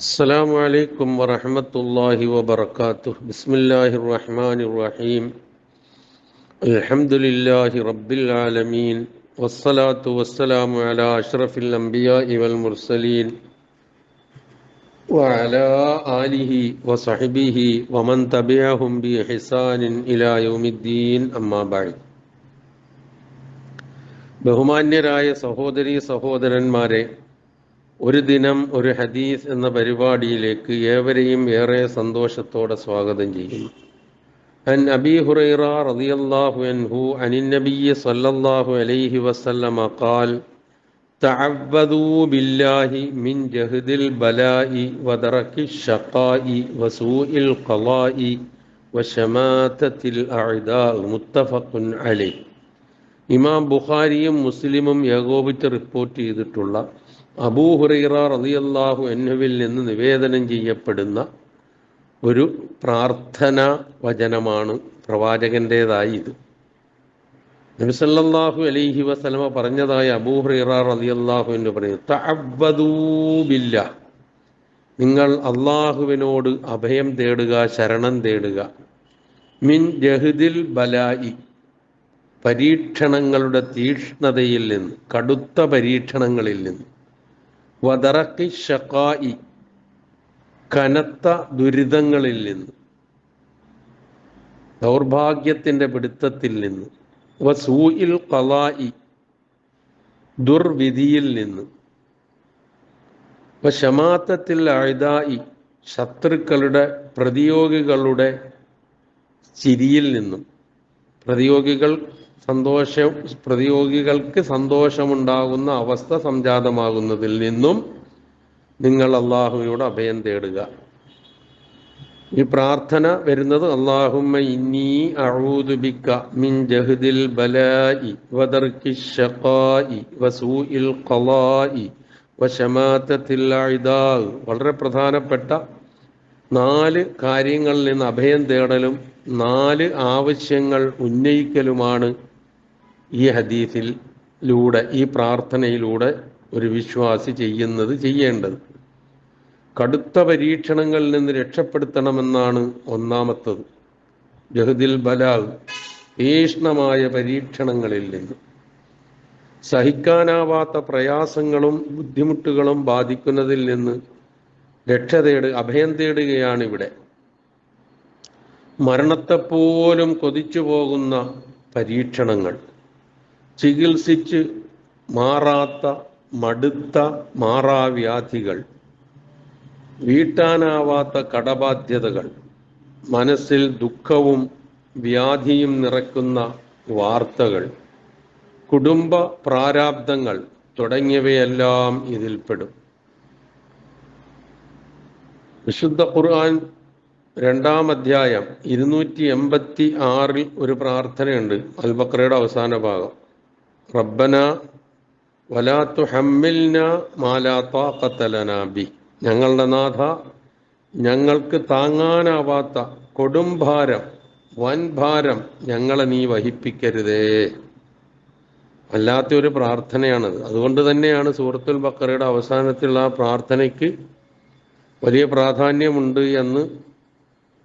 السلام عليكم ورحمة الله وبركاته. بسم الله الرحمن الرحيم. الحمد لله رب العالمين والصلاة والسلام على أشرف الأنبياء والمرسلين وعلى آله وصحبه ومن تبعهم بإحسان إلى يوم الدين أما بعد. ബഹുമാന്യരായ സഹോദരീ സഹോദരന്മാരെ, ഒരു ദിനം ഒരു ഹദീസ് എന്ന പരിപാടിയിലേക്ക് ഏവരെയും ഏറെ സന്തോഷത്തോടെ സ്വാഗതം ചെയ്യുന്നു. അൻ അബീ ഹുറൈറ റളിയല്ലാഹു അൻഹു അനിൻ നബിയ്യി സ്വല്ലല്ലാഹു അലൈഹി വസല്ലമ ഖാൽ തഅവ്വദൂ ബില്ലാഹി മിൻ ജഹദിൽ ബലാഇ വദറകിശ് ശഖാഇ വസൂഇൽ ഖളാഇ വശമാതത്തിൽ അഅദാ. മുത്തഫഖുൻ അലൈഹി. ഇമാം ബുഖാരിയും മുസ്ലിമും ഏകോപിച്ച് റിപ്പോർട്ട് ചെയ്തിട്ടുള്ള അബൂ ഹുറൈറ റളിയല്ലാഹു അൻഹുവിൽ നിന്ന് നിവേദനം ചെയ്യപ്പെടുന്ന ഒരു പ്രാർത്ഥനാ വചനമാണ് പ്രവാചകൻ്റേതായി ഇത്. നബി സല്ലല്ലാഹു അലൈഹി വസല്ലമ പറഞ്ഞതായി അബൂ ഹുറൈറ റളിയല്ലാഹു അൻഹു പറയുന്നു, തഅവ്വദൂ ബില്ലാഹ്, നിങ്ങൾ അള്ളാഹുവിനോട് അഭയം തേടുക, ശരണം തേടുക. മിൻ ജഹദിൽ ബലായി, പരീക്ഷണങ്ങളുടെ തീക്ഷ്ണതയിൽ നിന്ന്, കടുത്ത പരീക്ഷണങ്ങളിൽ നിന്ന്. വദറഖി ശഖാഇ, കനത്ത ദുരിതങ്ങളിൽ നിന്ന്, ദൗർഭാഗ്യത്തിൻ്റെ പിടുത്തത്തിൽ നിന്ന്. വസൂഇൽ ഖളാഇ, ദുർവിധിയിൽ നിന്ന്. വശമാതത്തിൽ അഅദാഇ, ശത്രുക്കളുടെ പ്രതിയോഗികളുടെ ചിരിയിൽ നിന്നും. പ്രതിയോഗികൾക്ക് സന്തോഷമുണ്ടാകുന്ന അവസ്ഥ സംജാതമാകുന്നതിൽ നിന്നും നിങ്ങൾ അള്ളാഹുവിനോട് അഭയം തേടുക. ഈ പ്രാർത്ഥന വരുന്നത് അല്ലാഹുമ്മ ഇന്നീ അഊദു ബിക മിൻ ജഹദിൽ ബലാഇ വദർകിശ് ശഖാഇ വസൂഇൽ ഖളാഇ വശമാതത്തിൽ അഅദാ. വളരെ പ്രധാനപ്പെട്ട 4 കാര്യങ്ങളിൽ നിന്ന് അഭയം തേടലും 4 ആവശ്യങ്ങൾ ഉന്നയിക്കലുമാണ് ഈ ഹദീസിലൂടെ, ഈ പ്രാർത്ഥനയിലൂടെ ഒരു വിശ്വാസി ചെയ്യേണ്ടത്. കടുത്ത പരീക്ഷണങ്ങളിൽ നിന്ന് രക്ഷപ്പെടുത്തണമെന്നാണ് ഒന്നാമത്തത്. ജഹദിൽ ബലാഗ്, തീക്ഷ്ണമായ പരീക്ഷണങ്ങളിൽ നിന്ന്, സഹിക്കാനാവാത്ത പ്രയാസങ്ങളും ബുദ്ധിമുട്ടുകളും ബാധിക്കുന്നതിൽ നിന്ന് അഭയം തേടുകയാണ് ഇവിടെ. മരണത്തെപ്പോലും കൊതിച്ചു പോകുന്ന പരീക്ഷണങ്ങൾ, ചികിത്സിച്ച് മാറാത്ത മടുത്ത മാറാവ്യാധികൾ, വീട്ടാനാവാത്ത കടബാധ്യതകൾ, മനസ്സിൽ ദുഃഖവും വ്യാധിയും നിറയ്ക്കുന്ന വാർത്തകൾ, കുടുംബ പ്രാരാബ്ദങ്ങൾ തുടങ്ങിയവയെല്ലാം ഇതിൽപ്പെടും. വിശുദ്ധ ഖുർആൻ 2-ാം അധ്യായം 286 ഒരു പ്രാർത്ഥനയുണ്ട്. അൽ ബഖറയുടെ അവസാന ഭാഗം. റബ്ബന വലാ തുഹമ്മിൽനാ മാ ലാ ത്വാഖത ലനാ ബി, ഞങ്ങളുടെ നാഥ, ഞങ്ങൾക്ക് താങ്ങാനാവാത്ത കൊടുംഭാരം, വൻഭാരം ഞങ്ങളെ നീ വഹിപ്പിക്കരുതേ. അല്ലാത്തൊരു പ്രാർത്ഥനയാണത്. അതുകൊണ്ട് തന്നെയാണ് സൂറത്തുൽ ബഖറയുടെ അവസാനത്തിലുള്ള ആ പ്രാർത്ഥനയ്ക്ക് വലിയ പ്രാധാന്യമുണ്ട് എന്ന്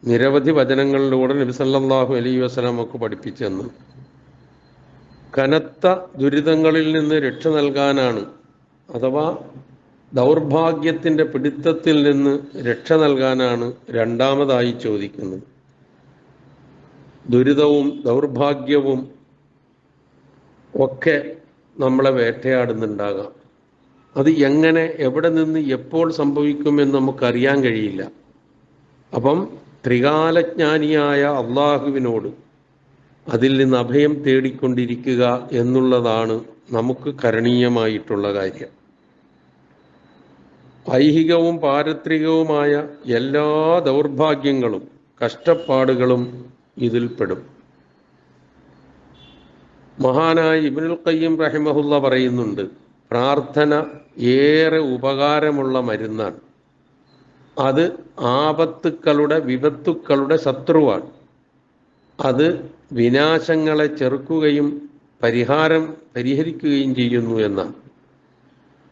നിരവധി വചനങ്ങളിലൂടെ നബി സല്ലല്ലാഹു അലൈഹി വസല്ലമക്ക് പഠിപ്പിച്ചെന്ന്. കനത്ത ദുരിതങ്ങളിൽ നിന്ന് രക്ഷ നൽകാനാണ്, അഥവാ ദൗർഭാഗ്യത്തിൻ്റെ പിടുത്തത്തിൽ നിന്ന് രക്ഷ നൽകാനാണ് രണ്ടാമതായി ചോദിക്കുന്നത്. ദുരിതവും ദൗർഭാഗ്യവും ഒക്കെ നമ്മളെ വേട്ടയാടുന്നുണ്ടാകാം. അത് എങ്ങനെ, എവിടെ നിന്ന്, എപ്പോൾ സംഭവിക്കുമെന്ന് നമുക്കറിയാൻ കഴിയില്ല. അപ്പം ത്രികാലജ്ഞാനിയായ അള്ളാഹുവിനോട് അതിൽ നിന്ന് അഭയം തേടിക്കൊണ്ടിരിക്കുക എന്നുള്ളതാണ് നമുക്ക് കരണീയമായിട്ടുള്ള കാര്യം. ഐഹികവും പാരത്രികവുമായ എല്ലാ ദൗർഭാഗ്യങ്ങളും കഷ്ടപ്പാടുകളും ഇതിൽപ്പെടും. മഹാനായ ഇബ്നുൽ ഖയ്യിം റഹിമഹുല്ല പറയുന്നുണ്ട്, പ്രാർത്ഥന ഏറെ ഉപകാരമുള്ള മരുന്നാണ്. അത് ആപത്തുക്കളുടെ, വിപത്തുക്കളുടെ ശത്രുവാണ്. അത് വിനാശങ്ങളെ ചെറുക്കുകയും പരിഹരിക്കുകയും ചെയ്യുന്നു എന്നാണ്.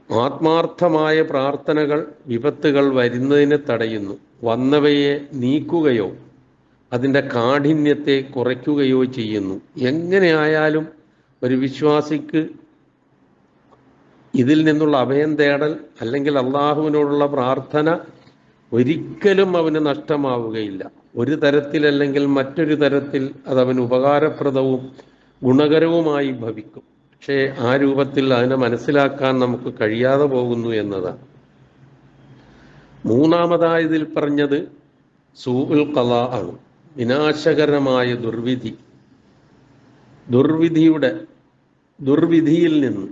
ആത്മാർത്ഥമായ പ്രാർത്ഥനകൾ വിപത്തുകൾ വരുന്നതിനെ തടയുന്നു. വന്നവയെ നീക്കുകയോ അതിൻ്റെ കാഠിന്യത്തെ കുറയ്ക്കുകയോ ചെയ്യുന്നു. എങ്ങനെയായാലും ഒരു വിശ്വാസിക്ക് ഇതിൽ നിന്നുള്ള അഭയം തേടൽ അല്ലെങ്കിൽ അള്ളാഹുവിനോടുള്ള പ്രാർത്ഥന ഒരിക്കലും അവന് നഷ്ടമാവുകയില്ല. ഒരു തരത്തിലല്ലെങ്കിൽ മറ്റൊരു തരത്തിൽ അതവന് ഉപകാരപ്രദവും ഗുണകരവുമായി ഭവിക്കും. പക്ഷേ ആ രൂപത്തിൽ അതിനെ മനസ്സിലാക്കാൻ നമുക്ക് കഴിയാതെ പോകുന്നു എന്നതാണ്. മൂന്നാമതായതിൽ പറഞ്ഞത് സൂഉൽ ഖളാ ആണ്, വിനാശകരമായ ദുർവിധി. ദുർവിധിയിൽ നിന്ന്,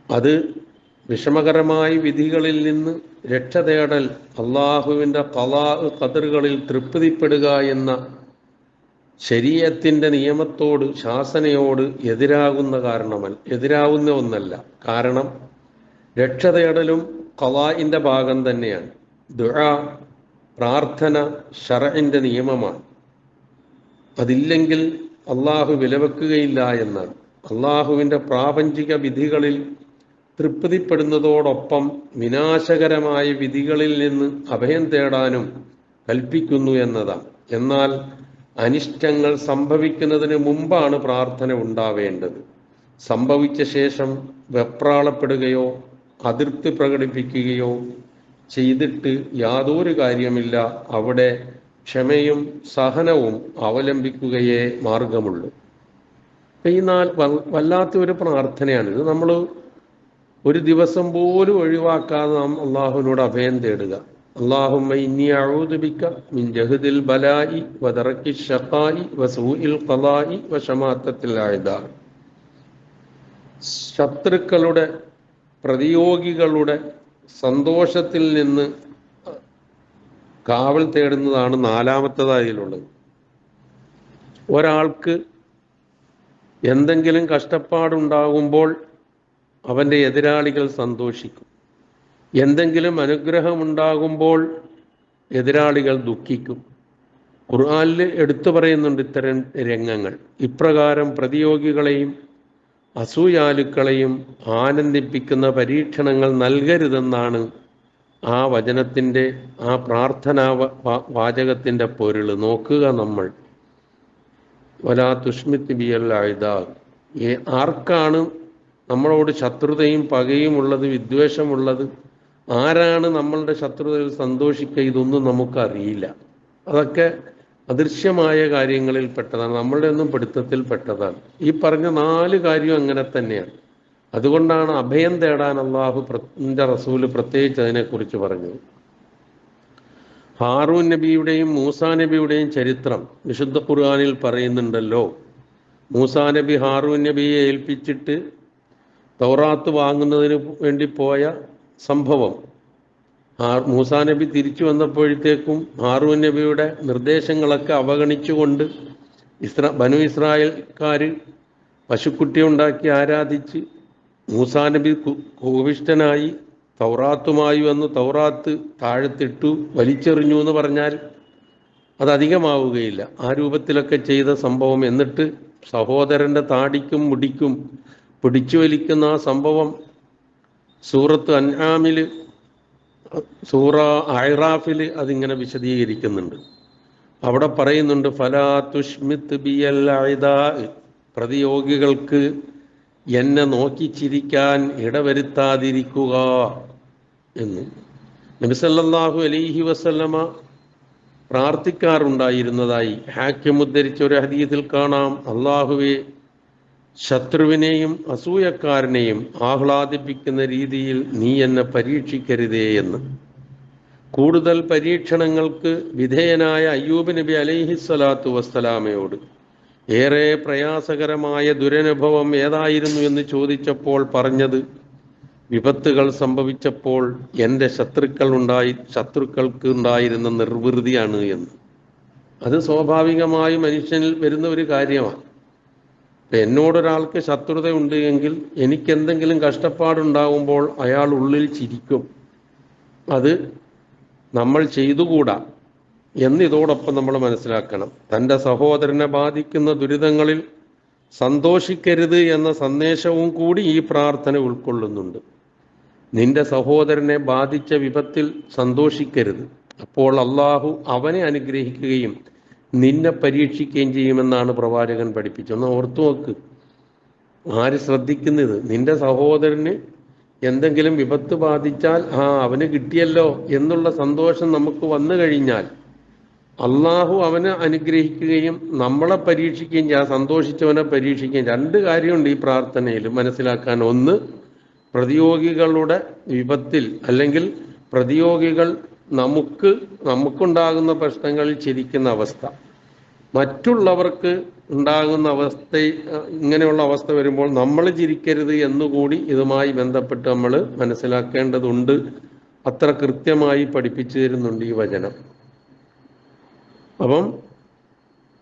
അത് വിഷമകരമായ വിധികളിൽ നിന്ന് രക്ഷ തേടൽ അള്ളാഹുവിൻ്റെ ഖളാ ഖദറുകളിൽ തൃപ്തിപ്പെടുക എന്ന ശരീഅത്തിൻ്റെ നിയമത്തോട്, ശാസനയോട് എതിരാകുന്ന ഒന്നല്ല. കാരണം രക്ഷ തേടലും ഖളാഇൻ്റെ ഭാഗം തന്നെയാണ്. ദുആ, പ്രാർത്ഥന ശർഇൻ്റെ നിയമമാണ്. അതില്ലെങ്കിൽ അള്ളാഹു വിലവെക്കുകയില്ല എന്നാണ്. അള്ളാഹുവിൻ്റെ പ്രാപഞ്ചിക വിധികളിൽ തൃപ്തിപ്പെടുന്നതോടൊപ്പം വിനാശകരമായ വിധികളിൽ നിന്ന് അഭയം തേടാനും കൽപ്പിക്കുന്നു എന്നതാണ്. എന്നാൽ അനിഷ്ടങ്ങൾ സംഭവിക്കുന്നതിന് മുമ്പാണ് പ്രാർത്ഥന ഉണ്ടാവേണ്ടത്. സംഭവിച്ച ശേഷം വെപ്രാളപ്പെടുകയോ അതൃപ്തി പ്രകടിപ്പിക്കുകയോ ചെയ്തിട്ട് യാതൊരു കാര്യമില്ല. അവിടെ ക്ഷമയും സഹനവും അവലംബിക്കുകയേ മാർഗമുള്ളൂ. ഈ വല്ലാത്തൊരു പ്രാർത്ഥനയാണ് ഇത്. നമ്മൾ ഒരു ദിവസം പോലും ഒഴിവാക്കാതെ നാം അള്ളാഹുവിനോട് അഭയം തേടുക. അല്ലാഹുമ്മ ഇന്നി അഊദു ബിക മിൻ ജഹദിൽ ബലാഇ വദറക്കി ശഖാഇ വസൂഇൽ ഖളാഇ വശമാത്തത്തിൽ അഅദാ. ശത്രുക്കളുടെ, പ്രതിയോഗികളുടെ സന്തോഷത്തിൽ നിന്ന് കാവൽ തേടുന്നതാണ് നാലാമത്തേതായിട്ടുള്ളത്. ഒരാൾക്ക് എന്തെങ്കിലും കഷ്ടപ്പാടുണ്ടാകുമ്പോൾ അവൻ്റെ എതിരാളികൾ സന്തോഷിക്കും. എന്തെങ്കിലും അനുഗ്രഹമുണ്ടാകുമ്പോൾ എതിരാളികൾ ദുഃഖിക്കും. ഖുർആനിൽ എടുത്തു പറയുന്നുണ്ട് ഇത്തരം രംഗങ്ങൾ. ഇപ്രകാരം പ്രതിയോഗികളെയും അസൂയാലുക്കളെയും ആനന്ദിപ്പിക്കുന്ന പരീക്ഷണങ്ങൾ നൽകരുതെന്നാണ് ആ വചനത്തിൻ്റെ, ആ പ്രാർത്ഥനാ വാചകത്തിൻ്റെ പൊരുൾ. നോക്കുക, നമ്മൾ വലാ തുഷ്മിത് ബിയൽ അഅദാ. ആർക്കാണ് നമ്മളോട് ശത്രുതയും പകയും ഉള്ളത്, വിദ്വേഷമുള്ളത്? ആരാണ് നമ്മളുടെ ശത്രുതയിൽ സന്തോഷിക്കുക? ഇതൊന്നും നമുക്കറിയില്ല. അതൊക്കെ അദൃശ്യമായ കാര്യങ്ങളിൽ പെട്ടതാണ്, നമ്മളുടെ ഒന്നും പിടുത്തത്തിൽ പെട്ടതാണ്. ഈ പറഞ്ഞ 4 കാര്യം അങ്ങനെ തന്നെയാണ്. അതുകൊണ്ടാണ് അഭയം തേടാൻ അള്ളാഹുവിൻ്റെ റസൂല് പ്രത്യേകിച്ച് അതിനെക്കുറിച്ച് പറഞ്ഞത്. ഹാറൂൻ നബിയുടെയും മൂസാ നബിയുടെയും ചരിത്രം വിശുദ്ധ ഖുർആനിൽ പറയുന്നുണ്ടല്ലോ. മൂസാ നബി ഹാറൂൻ നബിയെ ഏൽപ്പിച്ചിട്ട് തൗറാത്ത് വാങ്ങുന്നതിന് വേണ്ടി പോയ സംഭവം. മൂസാ നബി തിരിച്ചു വന്നപ്പോഴത്തേക്കും ഹാറൂൻ നബിയുടെ നിർദ്ദേശങ്ങളൊക്കെ അവഗണിച്ചുകൊണ്ട് ബനു ഇസ്രായേൽക്കാർ പശുക്കുട്ടിയെ ഉണ്ടാക്കി ആരാധിച്ച് മൂസാ നബി കോപിഷ്ഠനായി തൗറാത്തുമായി വന്ന് തൗറാത്ത് താഴത്തിട്ടു, വലിച്ചെറിഞ്ഞു എന്ന് പറഞ്ഞാൽ അതധികമാവുകയില്ല. ആ രൂപത്തിലൊക്കെ ചെയ്ത സംഭവം. എന്നിട്ട് സഹോദരൻ്റെ താടിക്കും മുടിക്കും പിടിച്ചു വലിക്കുന്ന ആ സംഭവം സൂറത്ത് അൻആമിൽ, സൂറ അഅറാഫിൽ അതിങ്ങനെ വിശദീകരിക്കുന്നുണ്ട്. അവിടെ പറയുന്നുണ്ട് ഫലാ തുഷ്മിത് ബിയൽ അഅദാ, പ്രതിയോഗികൾക്ക് എന്നെ നോക്കി ചിരിക്കാൻ ഇടവരുത്താതിരിക്കുക എന്ന് നബി സല്ലല്ലാഹു അലൈഹി വസല്ലമ പ്രാർത്ഥിക്കാറുണ്ടായിരുന്നതായി ഹാക്കിം ഉദ്ധരിച്ച ഒരു ഹദീസിൽ കാണാം. അള്ളാഹുവെ, ശത്രുവിനെയും അസൂയക്കാരനെയും ആഹ്ലാദിപ്പിക്കുന്ന രീതിയിൽ നീ എന്നെ പരീക്ഷിക്കരുതേ എന്ന്. കൂടുതൽ പരീക്ഷണങ്ങൾക്ക് വിധേയനായ അയ്യൂബ് നബി അലൈഹിസ്സലാത്തു വസ്സലാമയോട് ഏറെ പ്രയാസകരമായ ദുരനുഭവം ഏതായിരുന്നു എന്ന് ചോദിച്ചപ്പോൾ പറഞ്ഞത്, വിപത്തുകൾ സംഭവിച്ചപ്പോൾ എൻ്റെ ശത്രുക്കൾക്ക് ഉണ്ടായിരുന്ന നിർവൃതിയാണ് എന്ന്. അത് സ്വാഭാവികമായി മനുഷ്യനിൽ വരുന്ന ഒരു കാര്യമാണ്. ഇപ്പം എന്നോടൊരാൾക്ക് ശത്രുത ഉണ്ട് എങ്കിൽ എനിക്കെന്തെങ്കിലും കഷ്ടപ്പാടുണ്ടാകുമ്പോൾ അയാൾ ഉള്ളിൽ ചിരിക്കും. അത് നമ്മൾ ചെയ്തുകൂടാ എന്നിതോടൊപ്പം നമ്മൾ മനസ്സിലാക്കണം. തൻ്റെ സഹോദരനെ ബാധിക്കുന്ന ദുരിതങ്ങളിൽ സന്തോഷിക്കരുത് എന്ന സന്ദേശവും കൂടി ഈ പ്രാർത്ഥന ഉൾക്കൊള്ളുന്നുണ്ട്. നിന്റെ സഹോദരനെ ബാധിച്ച വിപത്തിൽ സന്തോഷിക്കരുത്. അപ്പോൾ അള്ളാഹു അവനെ അനുഗ്രഹിക്കുകയും നിന്നെ പരീക്ഷിക്കുകയും ചെയ്യുമെന്നാണ് പ്രവാചകൻ പഠിപ്പിച്ചത്. ഒന്ന് ഓർത്തു നോക്ക്, ആര് ശ്രദ്ധിക്കുന്നത്? നിന്റെ സഹോദരന് എന്തെങ്കിലും വിപത്ത് ബാധിച്ചാൽ അവന് കിട്ടിയല്ലോ എന്നുള്ള സന്തോഷം നമുക്ക് വന്നു കഴിഞ്ഞാൽ അള്ളാഹു അവനെ അനുഗ്രഹിക്കുകയും നമ്മളെ പരീക്ഷിക്കുകയും ചെയ്യും. സന്തോഷിച്ചവനെ പരീക്ഷിക്കുകയും. രണ്ട് കാര്യമുണ്ട് ഈ പ്രാർത്ഥനയിൽ മനസ്സിലാക്കാൻ. ഒന്ന്, പ്രതിയോഗികളുടെ വിപത്തിൽ അല്ലെങ്കിൽ പ്രതിയോഗികൾ നമുക്കുണ്ടാകുന്ന പ്രശ്നങ്ങളിൽ ചിരിക്കുന്ന അവസ്ഥ, മറ്റുള്ളവർക്ക് ഉണ്ടാകുന്ന അവസ്ഥ, ഇങ്ങനെയുള്ള അവസ്ഥ വരുമ്പോൾ നമ്മൾ ചിരിക്കരുത് എന്നുകൂടി ഇതുമായി ബന്ധപ്പെട്ട് നമ്മൾ മനസ്സിലാക്കേണ്ടതുണ്ട്. അത്ര കൃത്യമായി പഠിപ്പിച്ചു തരുന്നുണ്ട് ഈ വചനം. അപ്പം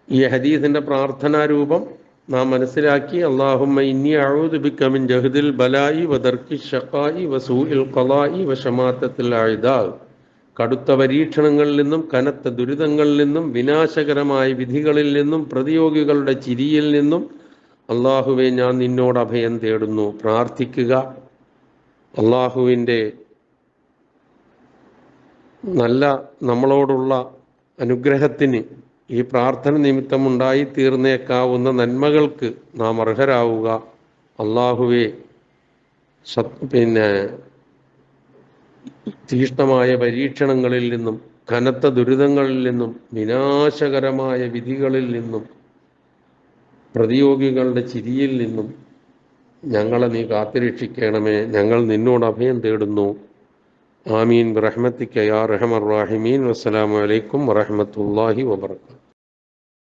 ഈ ഹദീസിന്റെ പ്രാർത്ഥനാ രൂപം നാം മനസ്സിലാക്കി. അല്ലാഹുമ്മ ഇന്നി അഊദു ബിക മിൻ ജഹദിൽ ബലായി വദർക്കി ശഖായി വസൂഇൽ ഖളായി വശമാത്തത്തിൽ അഅദാ. കടുത്ത പരീക്ഷണങ്ങളിൽ നിന്നും കനത്ത ദുരിതങ്ങളിൽ നിന്നും വിനാശകരമായ വിധികളിൽ നിന്നും പ്രതിയോഗികളുടെ ചിരിയിൽ നിന്നും അള്ളാഹുവെ ഞാൻ നിന്നോട് അഭയം തേടുന്നു. പ്രാർത്ഥിക്കുക. അള്ളാഹുവിൻ്റെ നല്ല നമ്മളോടുള്ള അനുഗ്രഹത്തിന് ഈ പ്രാർത്ഥന നിമിത്തം ഉണ്ടായി തീർന്നേക്കാവുന്ന നന്മകൾക്ക് നാം അർഹരാവുക. അള്ളാഹുവെ തീഷ്ണമായ പരീക്ഷണങ്ങളിൽ നിന്നും കനത്ത ദുരിതങ്ങളിൽ നിന്നും വിനാശകരമായ വിധികളിൽ നിന്നും പ്രതിയോഗികളുടെ ചിരിയിൽ നിന്നും ഞങ്ങളെ നീ കാത്തുരക്ഷിക്കണമേ. ഞങ്ങൾ നിന്നോട് അഭയം തേടുന്നു. ആമീൻ ബിറഹ്മതിക യാ അർഹമർ റഹീമീൻ. വസ്സലാമു അലൈക്കും വറഹ്മത്തുള്ളാഹി വബറകാതുഹു.